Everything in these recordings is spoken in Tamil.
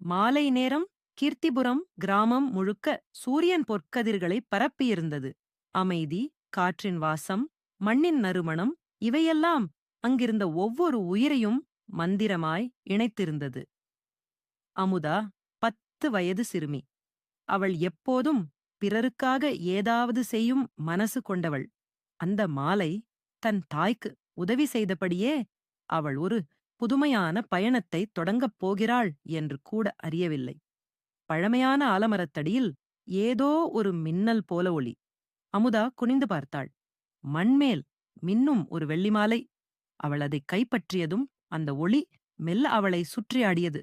மாலை நேரம் கீர்த்திபுரம் கிராமம் முழுக்க சூரியன் பொற்கதிர்களை பரப்பியிருந்தது. அமைதி, காற்றின் வாசம், மண்ணின் நறுமணம் இவையெல்லாம் அங்கிருந்த ஒவ்வொரு உயிரையும் மந்திரமாய் இணைத்திருந்தது. அமுதா 10 வயது சிறுமி. அவள் எப்போதும் பிறருக்காக ஏதாவது செய்யும் மனசு கொண்டவள். அந்த மாலை தன் தாய்க்கு உதவி செய்தபடியே அவள் ஒரு புதுமையான பயணத்தை தொடங்கப் போகிறாள் என்று கூட அறியவில்லை. பழமையான ஆலமரத்தடியில் ஏதோ ஒரு மின்னல் போல ஒளி. அமுதா குனிந்து பார்த்தாள். மண்மேல் மின்னும் ஒரு வெள்ளி மாலை. அவள் அதைக் கைப்பற்றியதும் அந்த ஒளி மெல்ல அவளை சுற்றி ஆடியது.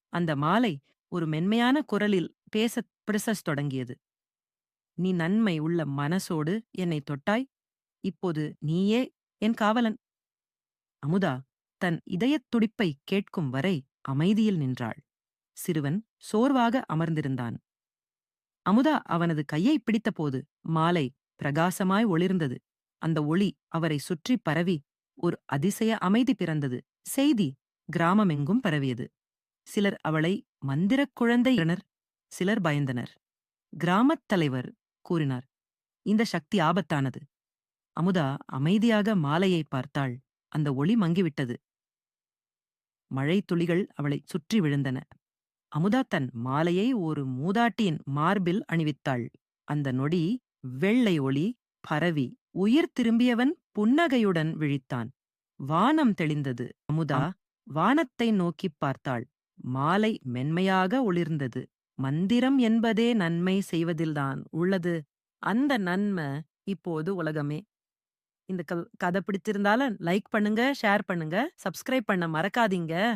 அந்த மாலை ஒரு மென்மையான குரலில் பேசத் தொடங்கியது. "நீ நன்மை உள்ள மனசோடு என்னைத் தொட்டாய். இப்போது நீயே என் காவலன்." அமுதா தன் இதயத் துடிப்பைக் கேட்கும் வரை அமைதியில் நின்றாள். சிறுவன் சோர்வாக அமர்ந்திருந்தான். அமுதா அவனது கையைப் பிடித்தபோது மாலை பிரகாசமாய் ஒளிர்ந்தது. அந்த ஒளி அவரை சுற்றிப் பரவி ஒரு அதிசய அமைதி பிறந்தது. செய்தி கிராமமெங்கும் பரவியது. சிலர் அவளை மந்திரக் குழந்தை என்றனர். சிலர் பயந்தனர். கிராமத் தலைவர் கூறினார், "இந்த சக்தி ஆபத்தானது." அமுதா அமைதியாக மாலையை பார்த்தாள். அந்த ஒளி மங்கிவிட்டது. மழை துளிகள் அவளைச் சுற்றி விழுந்தன. அமுதா தன் மாலையை ஒரு மூதாட்டியின் மார்பில் அணிவித்தாள். அந்த நொடி வெள்ளை ஒளி பரவி உயிர் திரும்பியவன் புன்னகையுடன் விழித்தான். வானம் தெளிந்தது. அமுதா வானத்தை நோக்கிப் பார்த்தாள். மாலை மென்மையாக ஒளிர்ந்தது. மந்திரம் என்பதே நன்மை செய்வதில்தான் உள்ளது. அந்த நன்மை இப்போது உலகமே. இந்த கதை பிடிச்சிருந்தாலும் லைக் பண்ணுங்க, ஷேர் பண்ணுங்க, சப்ஸ்கிரைப் பண்ண மறக்காதீங்க.